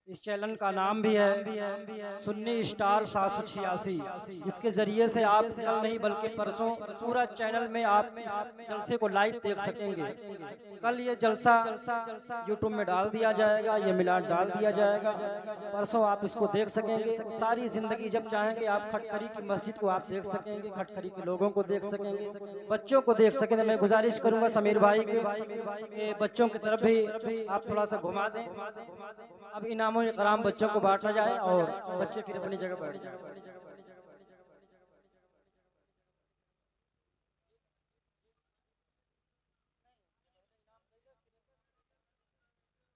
इस चैनल का नाम भी है सुन्नी स्टार 786। इसके जरिए से आप कल नहीं बल्कि परसों पूरा चैनल में आप इस जलसे को लाइव देख सकेंगे। कल ये जलसा यूट्यूब में डाल दिया जाएगा, ये मिलाद डाल दिया जाएगा, परसों आप इसको देख सकेंगे। सारी जिंदगी जब चाहेंगे आप खटखरी की मस्जिद को आप देख सकेंगे, खटखरी के लोगों को देख सकेंगे, बच्चों को देख सकेंगे। मैं गुजारिश करूंगा समीर भाई के बच्चों की तरफ भी आप थोड़ा सा घुमा दें। अब इनामों इकराम बच्चों को बांटा जाए और बच्चे फिर अपनी जगह बैठ जाए।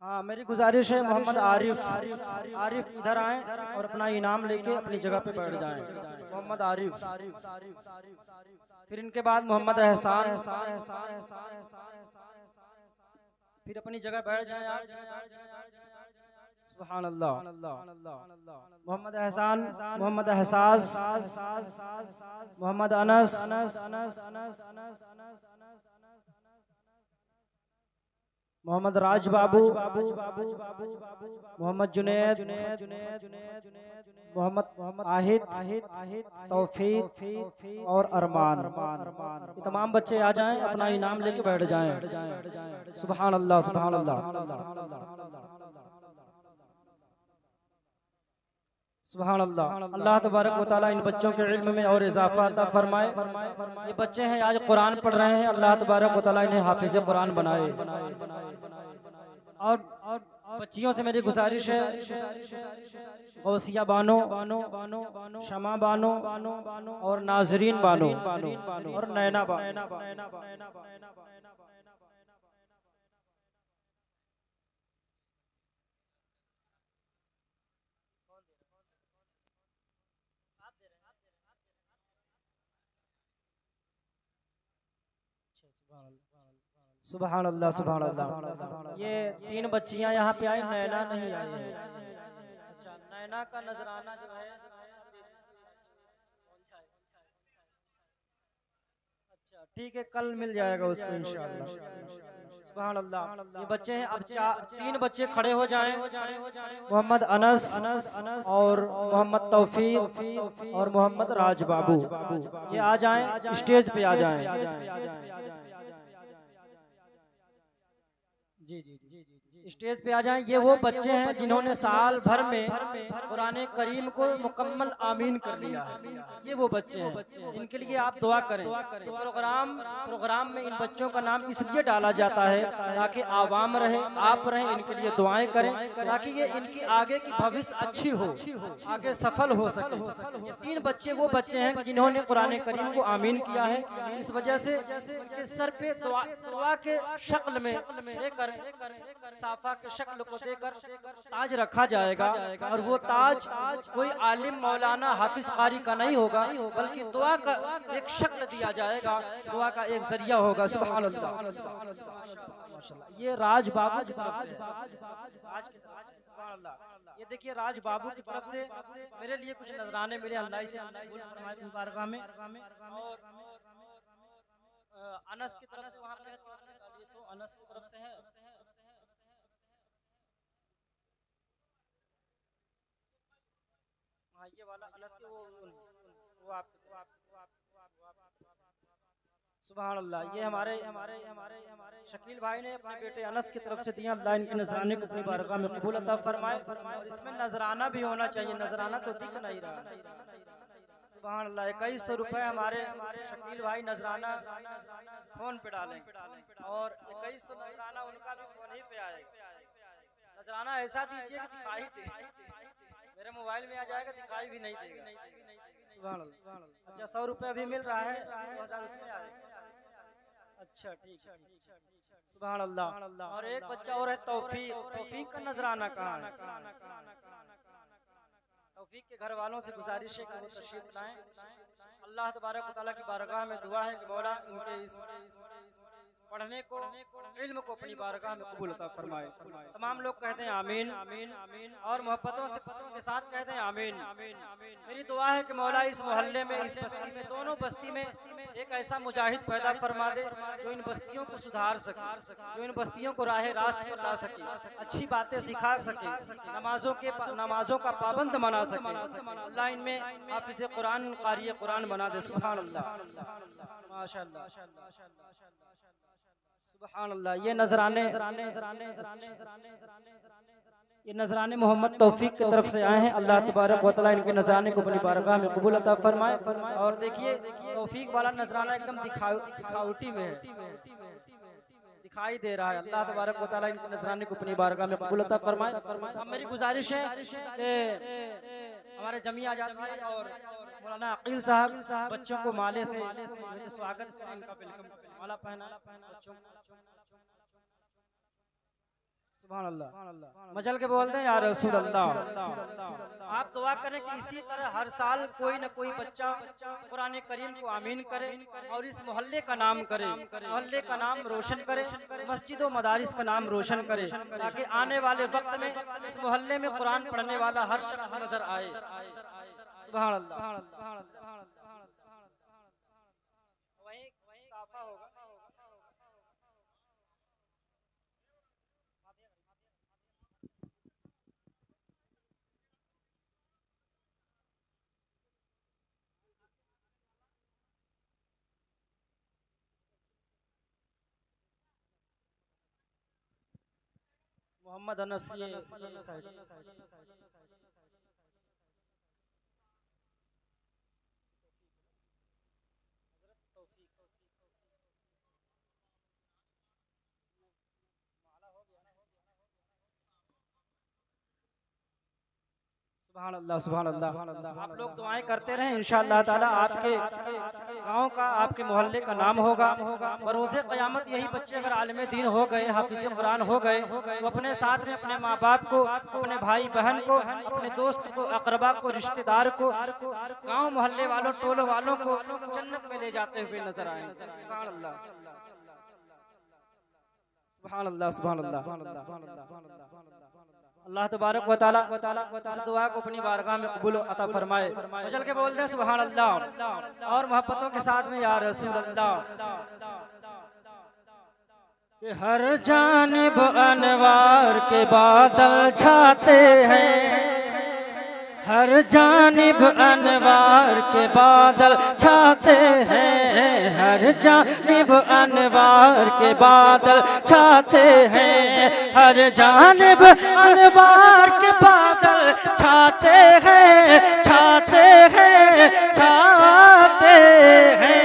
हाँ, मेरी गुजारिश है मोहम्मद आरिफ आरिफ इधर आए और अपना इनाम लेके अपनी जगह पे बैठ जाएं। मोहम्मद आरिफ, फिर इनके बाद मोहम्मद एहसान, फिर अपनी जगह बैठ जाएं आप। सुभान अल्लाह। मोहम्मद एहसान, मोहम्मद एहसास, मोहम्मद अनस, मोहम्मद राज बाबू, मोहम्मद जुनैद, मोहम्मद आहिद, तौफीक और अरमान। ये तमाम बच्चे आ जाएं, अपना इनाम लेके बैठ जाएं। सुभान अल्लाह, सुभान अल्लाह, सुभान अल्लाह। अल्लाह तबारक व तआला इन बच्चों के इल्म में और इजाफा अता फरमाए। ये बच्चे हैं आज कुरान पढ़ रहे हैं, अल्लाह तबारक व तआला इन्हें हाफिज कुरान बनाए। और बच्चियों से मेरी गुजारिश है, गौसिया बानो, शमा बानो और नाजरीन बानो और नैना बानो। सुभान अल्लाह, सुभान अल्लाह। ये तीन बच्चियां यहाँ पे आई, नैना नहीं आई है। अच्छा, नैना का नजराना जो है, अच्छा ठीक है, कल मिल जाएगा उसको इंशाअल्लाह। सुभान अल्लाह। ये बच्चे हैं, अब तीन बच्चे खड़े हो जाएं। मोहम्मद अनस और मोहम्मद तौफीक और मोहम्मद राज बाबू, ये आ जाएं, स्टेज पे आ जाएं। जी जी जी, स्टेज पे आ जाएं। ये वो बच्चे हैं जिन्होंने साल भर में कुरान करीम को मुकम्मल आमीन कर लिया है। ये वो बच्चे हैं, इनके लिए आप दुआ करें। प्रोग्राम में इन बच्चों का नाम इसलिए डाला जाता है ताकि आवाम रहे, आप रहे, इनके लिए दुआएं करें ताकि ये इनकी आगे की भविष्य अच्छी हो, आगे सफल हो सके। ये तीन बच्चे वो बच्चे हैं जिन्होंने कुरान करीम को आमीन किया है। इस वजह से इनके सर पे दुआ के शक्ल में लेकर, साफा के शक्ल को देकर ताज रखा जाएगा। और वो ताज कोई आलिम मौलाना हाफिज कारी का नहीं होगा, बल्कि दुआ का एक शक्ल दिया जाएगा, दुआ का एक जरिया होगा। सुभान अल्लाह, माशाल्लाह। ये राज बाबू की तरफ से, सुभान अल्लाह। ये देखिए राज बाबू की तरफ से मेरे लिए कुछ नजराने मिले अल्लाह से मुबारक में। और अनस की तरफ से वहाँ पे तो अनस की तरफ से है। हाँ, ये वाला अनस के वो आप सुभान अल्लाह। ये हमारे हमारे हमारे हमारे शकील भाई ने अपने बेटे अनस की तरफ से दिया। अल्लाह इनके नजराने को अपनी बारगाह में कबूल अता फरमाए। और इसमें नजराना भी होना चाहिए, नजराना तो दिख नहीं रहा। सुभान अल्लाह। 2100 रुपए हमारे शकील भाई नजराना फोन पे डालेंगे और 2100 नजराना उनका भी फोन ही पे आएगा। नजराना ऐसा दीजिए कि दिखाई दे, मेरे मोबाइल में आ जाएगा, दिखाई भी नहीं देगा। सुभान अल्लाह। अच्छा, 100 रुपये अभी मिल रहा है, 2000 उसमें आएगा। अच्छा ठीक है। सुभान अल्लाह। और एक बच्चा और है तौफीक, तौफीक का नजराना कहाँ है? तौफीक के घर वालों से गुजारिश है कि वो तशरीफ लाएं। अल्लाह तबारक व तआला की बारगाह में दुआ है कि मौला इनके इस पढ़ने को, इल्म को अपनी बारगाह में कबूल अता फरमाए। तमाम लोग कहते हैं आमीन और मोहब्बतों के साथ कहते हैं आमीन। मेरी दुआ है कि मौला इस मोहल्ले में, इस बस्ती में, दोनों बस्ती में एक ऐसा मुजाहिद पैदा फरमा दे जो इन बस्तियों को सुधार सके, जो इन बस्तियों को राह रास्त पर ला सके, अच्छी बातें सिखा सके, नमाजों का पाबंद बना सके। अल्लाह इनमें हाफिज़ कुरान, क़ारी कुरान बना दे। सुभान अल्लाह, माशाअल्लाह, सुभान अल्लाह। ये नजराने मोहम्मद तौफीक की तरफ से आए हैं। अल्लाह तबारक व तआला इनके नजराने को अपनी बारगाह में कबूल अता फरमाए। और देखिए तौफीक वाला नजराना एकदम दिखावटी में है, दिखाई दे रहा है। अल्लाह तबारक व तआला इनके नजराने को अपनी बारगाह में कबूल अता फरमाए। अब मेरी गुजारिश है कि हमारे जमीया जाती है और मौलाना अकील साहब बच्चों को माले से स्वागत करें, इनका वेलकम, माला पहना बच्चों। सुभान अल्लाह, मचल के बोलते हैं या रसूल अल्लाह। आप दुआ करें कि इसी तरह हर साल कोई न कोई बच्चा कुरान करीम को आमीन करे और इस मोहल्ले का नाम करे, मोहल्ले का नाम रोशन करे, मस्जिद और मदारिस का नाम रोशन करे, ताकि आने वाले वक्त में इस मोहल्ले में कुरान पढ़ने वाला हर शख्स नजर आए। सुभान अल्लाह। वहीं साफा होगा। मोहम्मद अनस सुभान अल्लाह, सुभान अल्लाह। आप लोग दुआएं करते रहें, इंशाअल्लाह ताला आपके गांव का, आपके मोहल्ले का नाम होगा। बरोज़े क़यामत यही बच्चे अगर आलिम दीन हो गए, हाफिज़ कुरान हो गए, तो अपने साथ में अपने माँ बाप को, अपने भाई बहन को, अपने दोस्त को, अक़रबा को, रिश्तेदार को, गाँव मोहल्ले वालों, टोलों वालों को जन्नत में ले जाते हुए नजर आएंगे। सुभान अल्लाह, सुभान अल्लाह, सुभान अल्लाह। अल्लाह तबारक व तआला इस दुआ को अपनी बारगाह में कबूल अता फरमाए। चल के बोलते हैं सुभान अल्लाह और मोहब्बतों के साथ में या रसूल अल्लाह। कि हर जानिब अनवार के बादल छाते हैं, हर जानिब अनवार के बादल छाते हैं, हर जानिब अनवार के बादल छाते हैं, हर जानिब अनवार के बादल छाते हैं, छाते हैं, छाते हैं।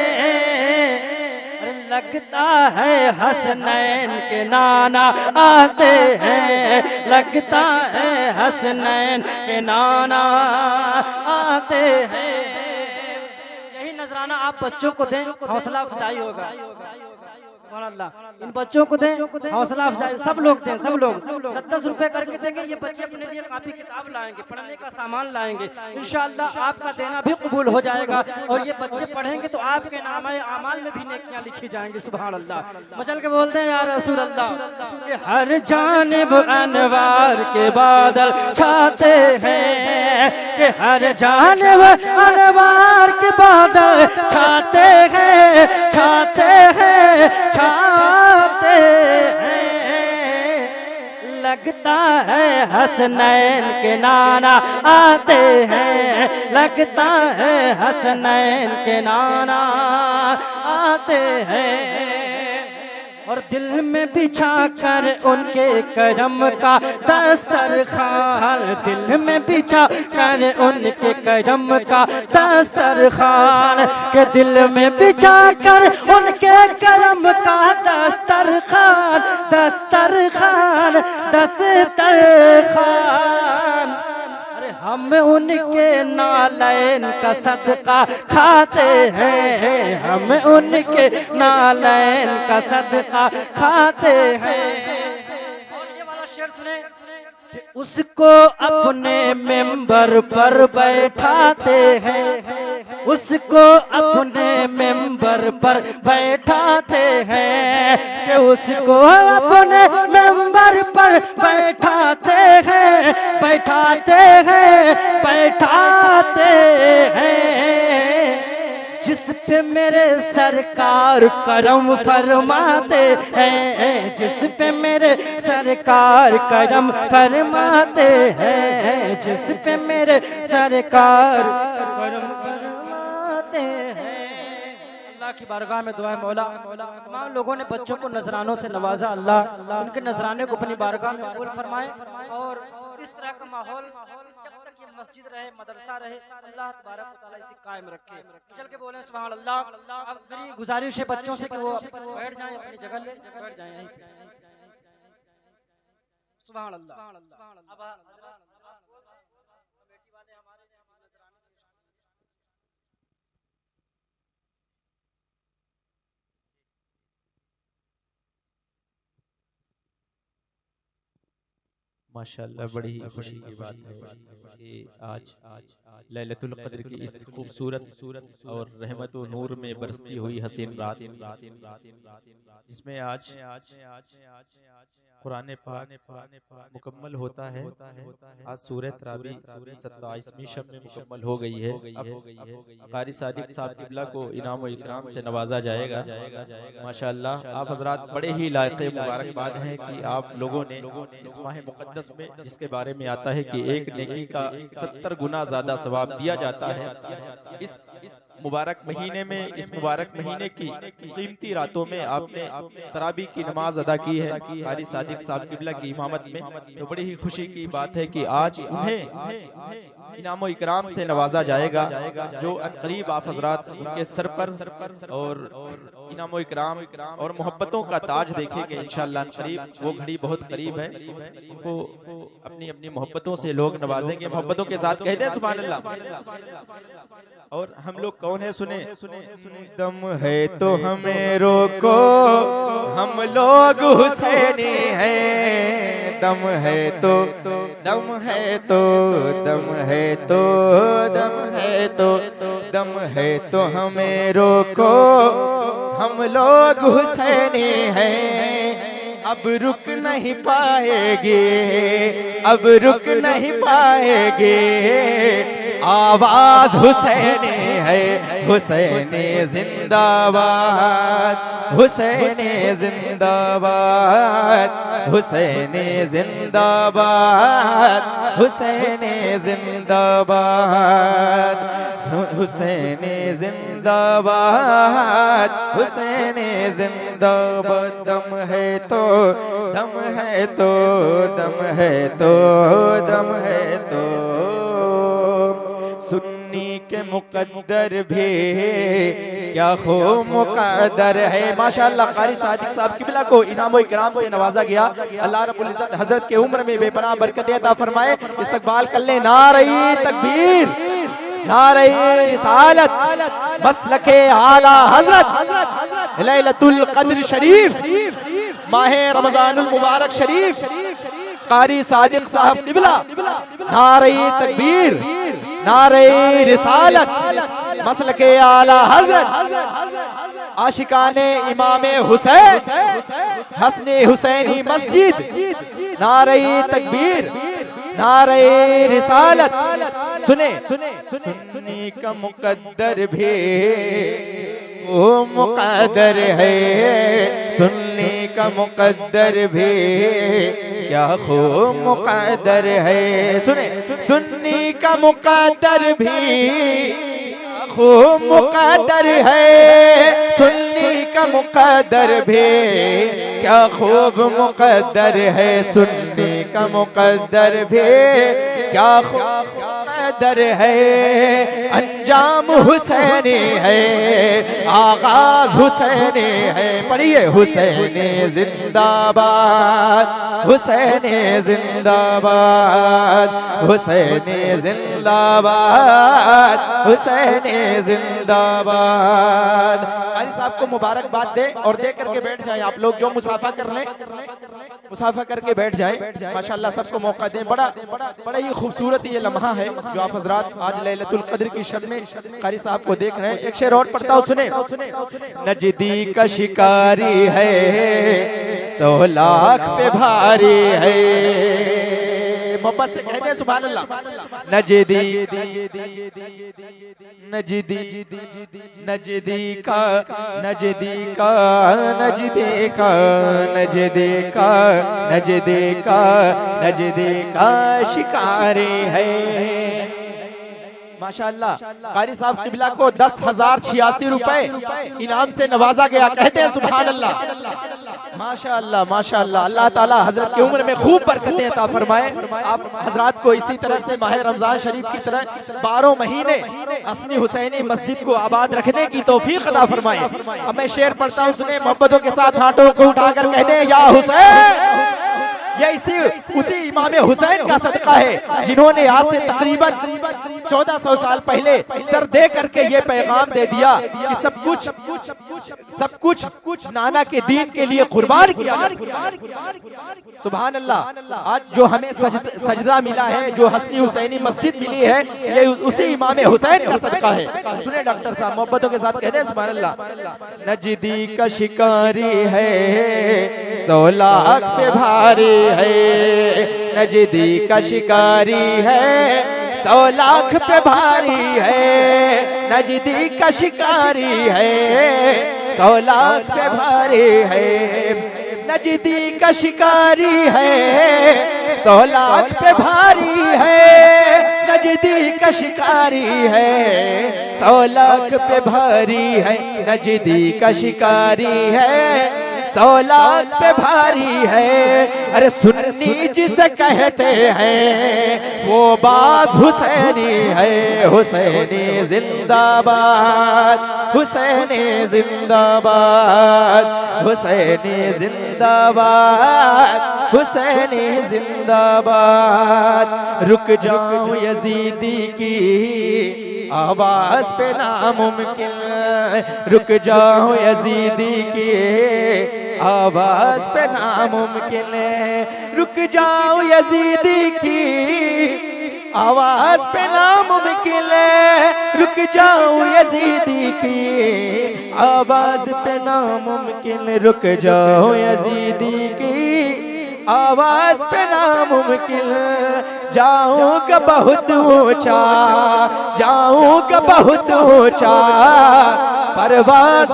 लगता है हसनैन के नाना आते हैं, लगता है हसनैन के नाना आते हैं। यही नजराना आप बच्चों को दें, हौसला अफजाई होगा। इन बच्चों को दें, हौसला अफजाई सब लोग दें, सब लोग 10-10 रुपए करके देंगे। ये बच्चे अपने लिए कापी किताब लाएंगे, पढ़ने का सामान लाएंगे, इंशाअल्लाह आपका देना भी कबूल हो जाएगा। और ये बच्चे पढ़ेंगे तो आपके नामे आमाल में भी नेकियां लिखी जाएंगी। सुभान अल्लाह। मचल के बोलते हैं या रसूल अल्लाह। हर जानिब अनवार के बादल छाते हैं, कि हर जानिब अनवार के बादल छाते हैं, छाते हैं, छाते हैं। लगता है हसनैन के नाना आते हैं, लगता है हसनैन के नाना आते हैं। और दिल में बिछा कर उनके करम का दस्तरखान, दिल में बिछा कर उनके करम का दस्तरखान, के दिल में बिछा कर उनके करम का दस्तरखान, दस्तरखान, दस्तरखान। हम उनके नालैन का सदका खाते हैं, हम उनके नालैन का सदका खाते हैं। और ये वाला शेर सुने, उसको अपने मेंबर पर बैठाते हैं, उसको अपने मेंबर पर बैठाते हैं, कि उसको अपने मेंबर पर बैठाते हैं, बैठाते हैं, बैठाते हैं, जिस पे मेरे सरकार करम फरमाते हैं, जिस पे मेरे सरकार करम फरमाते हैं, जिस पे मेरे सरकार करम फरमाते हैं। अल्लाह की बारगाह में दुआ है मौला तमाम लोगों ने बच्चों को नजरानों से नवाजा, अल्लाह उनके नजराने को अपनी बारगाह में कबूल फरमाए और इस तरह का माहौल जब तक ये मस्जिद रहे, मदरसा रहे, अल्लाह तबारक व तआला इसे कायम रखे। चल के बोले सुभान अल्लाह। अब मेरी गुजारिश है बच्चों से कि वो बैठ जाएं, अपनी जगह ले बैठ जाएं यहीं। सुभान अल्लाह। माशाअल्लाह, बड़ी ही खुशी की बात है कि आज लैलतुल क़द्र की इस खूबसूरत और रहमत व नूर में बरसती हुई हसीन रात, जिसमें आज कुरान पाक मुकम्मल होता है। आज सूरह तरावी 27वीं शब में मुकम्मल हो गई है। अब कारी सादिक साहब किबला को इनाम व इकराम से नवाजा जाएगा। माशाअल्लाह, आप हजरात बड़े ही लायक मुबारकबाद हैं कि आप लोगों ने इस माह मुक़द्दस में, जिसके बारे में आता है कि एक नेकी का 70 गुना ज्यादा सवाब दिया जाता है, इस मुबारक महीने में, इस मुबारक महीने की कीमती रातों में आपने तरावी की नमाज अदा की है कारी सादिक साहब किबला की इमामत में। तो बड़ी ही खुशी की बात है कि आज उन्हें इनाम इकराम से नवाजा जाएगा, जो करीब आप हजरात उनके सर पर और इनाम इकराम और मोहब्बतों का ताज देखेंगे इंशाअल्लाह करीब। वो घड़ी बहुत करीब है, उनको अपनी अपनी मोहब्बतों से लोग नवाजेंगे। मोहब्बतों के साथ कहते हैं सुभान अल्लाह। और हम लोग कौन है सुने, दम है तो हमें रोको, हम लोग हुसैनी हैं। दम है तो दम है तो दम है तो दम है तो दम है तो हमें रोको, हम लोग हुसैनी हैं। अब रुक नहीं पाएंगे, अब रुक नहीं पाएंगे, आवाज हुसैनी है, हुसैनी जिंदाबाद, हुसैनी जिंदाबाद, हुसैनी जिंदाबाद, हुसैनी जिंदाबाद, हुसैनी जिंदाबाद, हुसैनी जिंदाबाद। दम है तो दम है तो दम है तो दम है तो सुन्नी के मुकद्दर भी क्या खूब मुकद्दर है। माशाअल्लाह, कारी सादिक साहब किबला को इनाम इकराम से नवाजा गया। अल्लाह रब्बुल इज्जत हजरत के उम्र में बेपनाह बरकत अता फरमाए। इस्तकबाल कर ले नारे तकबीर, नारे रिसालत, मसलके आला हजरत लैलतुल क़द्र शरीफ, माहे रमजानुल मुबारक शरीफ, कारी सादिक साहब किबला, नारे तकबीर, नारे रिसालत, मसलके आला हजरत, आशिकाने इमामे हुसैन, हसने हुसैनी मस्जिद, नारे तकबीर, नारे रिसालत। सुने सुन्नी का मुकद्दर भी वो मुकद्दर है, सुन्नी का मुकद्दर भी क्या खूब मुकद्दर है। सुने सुन्नी का मुकद्दर भी खूब मुकद्दर है, सुन्नी का मुकद्दर भी क्या खूब मुकद्दर है, सुन्नी का मुकद्दर भी क्या खूब मुकद्दर है। अंजाम हुसैनी है, आगाज हुसैनी है। पढ़िए हुसैनी जिंदाबाद, हुसैनी जिंदाबाद, हुसैनी जिंदाबाद, हुसैनी जिंदाबाद। कारी साहब को मुबारकबाद दे और दे करके बैठ जाए। आप लोग जो मुसाफा कर लें, मुसाफा करके बैठ जाए। माशाअल्लाह, सबको मौका दें। बड़ा ही खूबसूरत ये लम्हा है जो आप हजरात आज लैलतुल कद्र की शब में कारी साहब को देख रहे हैं। एक शेर और पढ़ता हूँ, सुने। नजदी का शिकारी है 100 लाख पे भारी है, मोहब्बत से कहते हैं सुभान अल्लाह। नजदी नजदी नजदी का नजदी का नजदी का नजदी का नजदी का नजदी का शिकारी है। माशाअल्लाह कारी साहब किबला को 10,086 रुपए इनाम से नवाजा गया। कहते हैं सुभान अल्लाह। माशाअल्लाह माशाअल्लाह। अल्लाह ताला हजरत की उम्र में खूब बरकतें अता फरमाए। आप हजरात को इसी तरह से माह रमजान शरीफ की तरह 12 महीने हसनी हुसैनी मस्जिद को आबाद रखने की तौफीक अता फरमाए। अब मैं शेर पढ़ता हूँ, सुने। मोहब्बतों के साथ हाथों को उठाकर कहते हैं या हुसैन। ये उसी इमाम हुसैन का सदका है जिन्होंने आज से तकरीबन 1400 साल पहले सर दे करके ये पैगाम दे दिया कि सब कुछ नाना के दीन के लिए कुर्बान किया। सुभान अल्लाह। आज जो हमें सजदा मिला है, जो हसनी हुसैनी मस्जिद मिली है, ये उसी इमाम हुसैन का सदका है। सुने डॉक्टर साहब, मोहब्बतों के साथ कहते हैं सुभान अल्लाह। नजदी का शिकारी है 100 लाख पे भारी है, नजदी का शिकारी है 100 लाख पे भारी है, नजदी का शिकारी है 100 लाख पे भारी है, नजदी का शिकारी है 100 लाख पे भारी है, नजदी का शिकारी है 100 लाख पे भारी है, नजदी का शिकारी है 100 लाख पे भारी है। अरे सुन्नी जिसे कहते हैं वो बाज हुसैनी है, हुसैनी जिंदाबाद, हुसैनी जिंदाबाद, हुसैनी जिंदाबाद, हुसैनी जिंदाबाद। रुक जाऊं यजीदी की आवाज पे नामुमकिन, रुक जाऊं यजीदी की आवाज पे नामुमकिन, रुक जाऊं यजीदी की आवाज पे नामुमकिन, रुक जाऊं यजीदी की आवाज पे नामुमकिन, रुक जाऊं यजीदी की आवाज पे नामुमकिन। जाऊंगा बहुत ऊंचा, जाऊंगा बहुत ऊंचा परवाज़।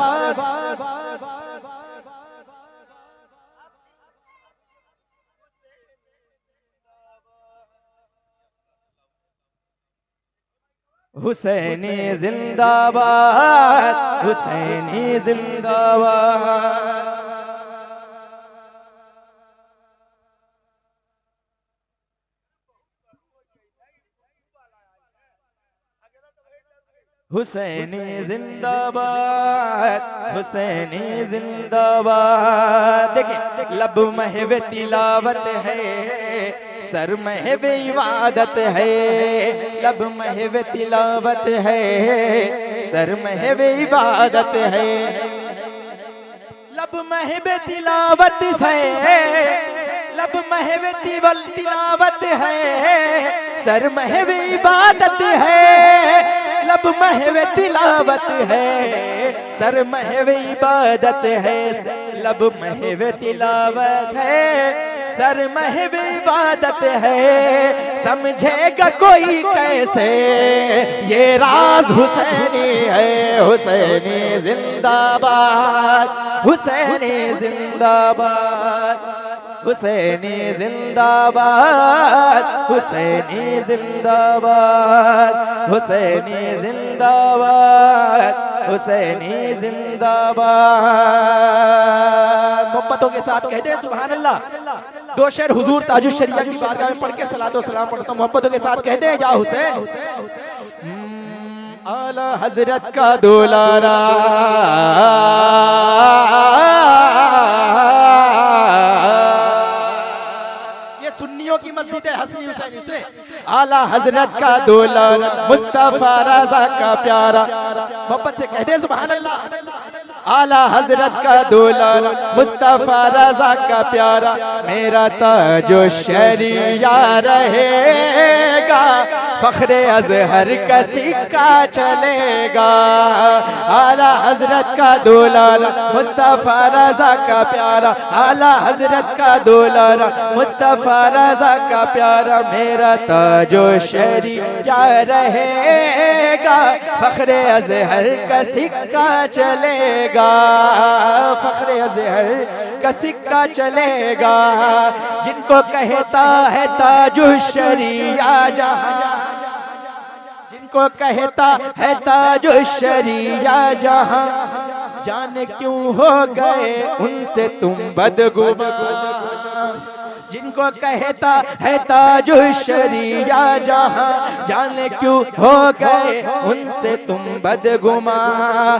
हुसैनी जिंदाबाद, हुसैनी जिंदाबाद। हुसैनी जिंदाबाद, हुसैनी जिंदाबाद। देखिए लब महव तिलावत है, सर महव इबादत है, लब महव तिलावत है, सर महव इबादत है, लब महव तिलावत है, लब महव तिलावत है, सर महव इबादत है, लब महव तिलावत है, सर महव इबादत है, लब महव तिलावत है, सर महव इबादत है। समझेगा कोई कैसे ये राज हुसैनी है, हुसैनी जिंदाबाद, हुसैनी जिंदाबाद, हुसैनी जिंदाबाद, हुसैनी जिंदाबाद, हुसैनी जिंदाबाद, हुसैनी जिंदाबाद। मोहब्बतों के साथ कहते हैं सुभान अल्लाह। 2 शेर हुजूर ताजुश शरिया की बारगाह में पढ़ के सलातो सलाम पढ़ता हूं। मोहब्बतों के साथ कहते हैं या हुसैन। आला हजरत का दुलारा, सुन्नियों की मस्जिद है हसनी हुसैनी से। आला हजरत का दुलारा, मुस्तफा रज़ा का प्यारा। मोहब्बत से कहते हैं सुभान अल्लाह। आला हजरत का दुलारा, मुस्तफा रज़ा का प्यारा, मेरा ताजो शरिया रहेगा फखरे अजहर का सिक्का चलेगा। आला हजरत का दुलारा मुस्तफा रजा का प्यारा, आला हजरत का दुलारा मुस्तफा रजा का प्यारा, मेरा ताजो शरीया रहेगा। फखरे अजहर का सिक्का चलेगा, फखरे अजहर का सिक्का चलेगा। जिनको कहता है ताजो शरीया जहां, जिनको कहता है ताजो शरीया जहां, जाने क्यों हो गए उनसे तुम बदगुमान। जिनको कहता है ताजो शरीया जहां, जाने क्यों हो गए उनसे तुम बदगुमान।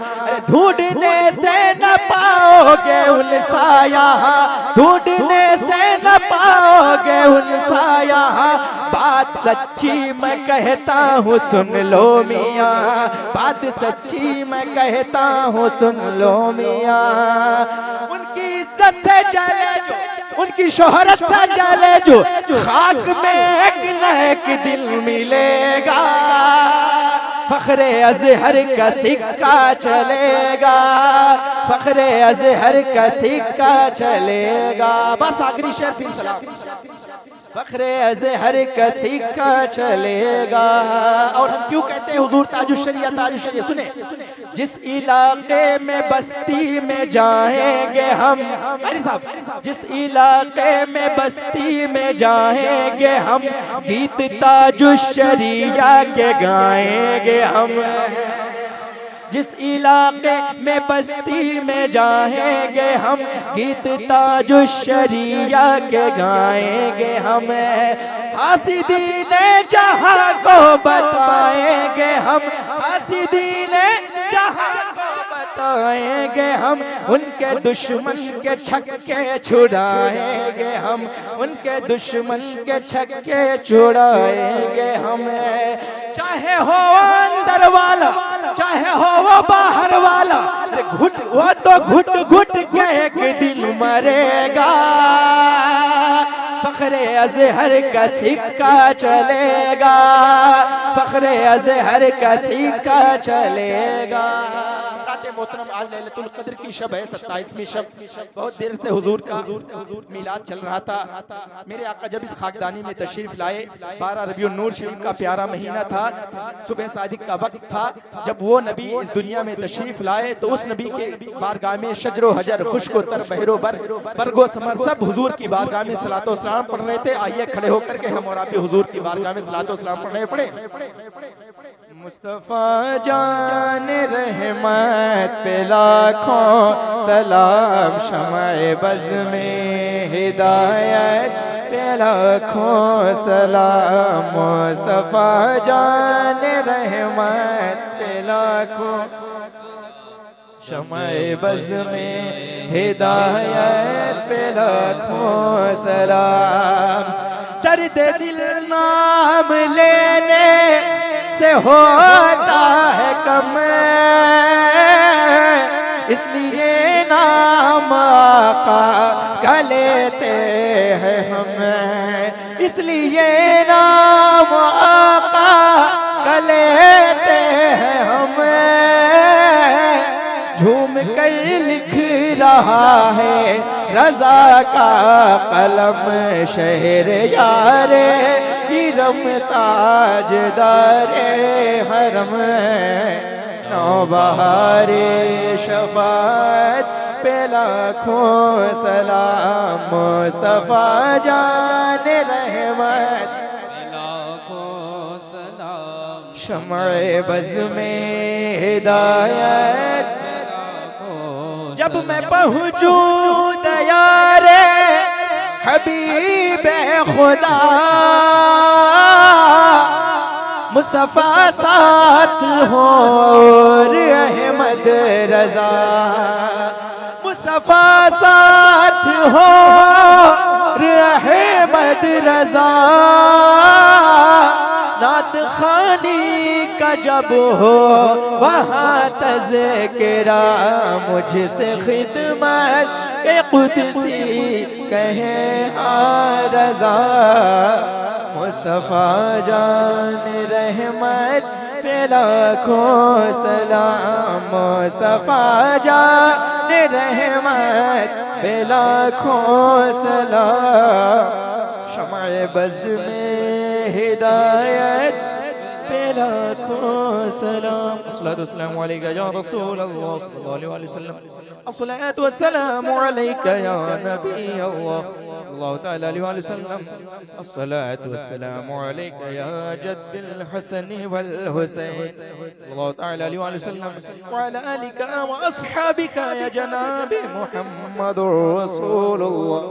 ढूंढने से न पाओगे उनसा यहाँ, ढूंढने से न पाओगे उनसा यहाँ। बात सच्ची मैं कहता हूँ सुन लो मियाँ, बात सच्ची मैं कहता हूँ सुन लो मियाँ। उनकी इज्जत से जले जो, उनकी शोहरत से जले जो, खाक में एक न एक दिल मिलेगा। फखरे अजहर का सिक्का चलेगा, फखरे अजहर का सिक्का चलेगा। बस आखिरी शेर फिर सलाम। फखरे अजहर का सिक्का चलेगा। और हम क्यों कहते हैं हुजूर ताजुश शरिया, ताजुश शरिया सुने। जिस इलाके में बस्ती में जाएंगे हम, जिस इलाके में बस्ती में जाएंगे हम, गीत ताजुश शरिया के गाएंगे हम। जिस इलाके में बस्ती में जाएंगे हम, गीत ताजुश शरिया के गाएंगे हम। हासिदीने जहां को बताएंगे हम, हासिदीने जहां को बताएंगे हम। उनके दुश्मन के छक्के छुड़ाएंगे हम, उनके दुश्मन के छक्के छुड़ाएंगे हम। चाहे हो अंदर वाला, चाहे हो वो बाहर वाला, घुट वो तो घुट घुट के एक दिन मरेगा। फखरे अजहर का सिक्का चलेगा, फखरे अजहर का सिक्का चलेगा। मोहतरम आज लैलतुल कद्र की शब है, 27वीं शब। बहुत देर से हुजूर का मिलाद चल रहा था। मेरे आका जब इस खाकदानी में तशरीफ लाए, 12 रबीउन नूर शरीफ का प्यारा महीना था, सुबह सादिक का वक्त था। जब वो नबी इस दुनिया में तशरीफ लाए तो उस नबी के बारगाह में शजरो हजर, खुश्को तर, बहरो बर, बरगो समर सब हुजूर की बारगाह में सलातो सलाम पढ़ रहे थे। आइए खड़े होकर के हम और आप हुजूर की बारगाह में सलातो सलाम पढ़ रहे पढ़े। मुस्तफा जान रहमत पे लाखों सलाम, शमाए बज़ में हिदायत पे लाखों सलाम। मुस्तफा जान रहमत पे लाखों, शमाए बज़ में हिदायत पे लाखों सलाम। दर्द दिल नाम लेने से होता है कम, इसलिए नाम आका का लेते हैं हम, इसलिए नाम आका का लेते हैं हम। झूम कर लिख रहा है रजा का कलम, शहर यारे इरम ताजदारे हरम। नौबहारे शफात पे लाखों सलाम, मुस्तफा जान रहमत लाखों सलाम। शम्अ बज़ में हिदायत, जब मैं पहुँचूं दयारे हबीब खुदा, मुस्तफा साथ हो अहमद रजा, मुस्तफा साथ हो अहमद रजा। नात खानी का जब हो वहाँ तज़किरा, मुझसे खिदमत कुदसी कहे रजा। मुस्तफा जान रहमत पे लाखों सलाम, मुस्तफा जान रहमत पे लाखों सलाम, शमाए बज़ में हिदायत पे लाखों सलाम। अस्सलातु वस्सलामु अलैका या रसूल अल्लाह सल्लल्लाहु अलैहि वसल्लम, अस्सलातु वस्सलामु अलैका या नबी अल्लाह सल्लल्लाहु तआला अलैहि वसल्लम, अस्सलातु वस्सलामु अलैका या जद्दल हसन वल हुसैन सल्लल्लाहु तआला अलैहि वसल्लम व अला आलिका व अस्हाबिका या जनाब मुहम्मदुर रसूलुल्लाह।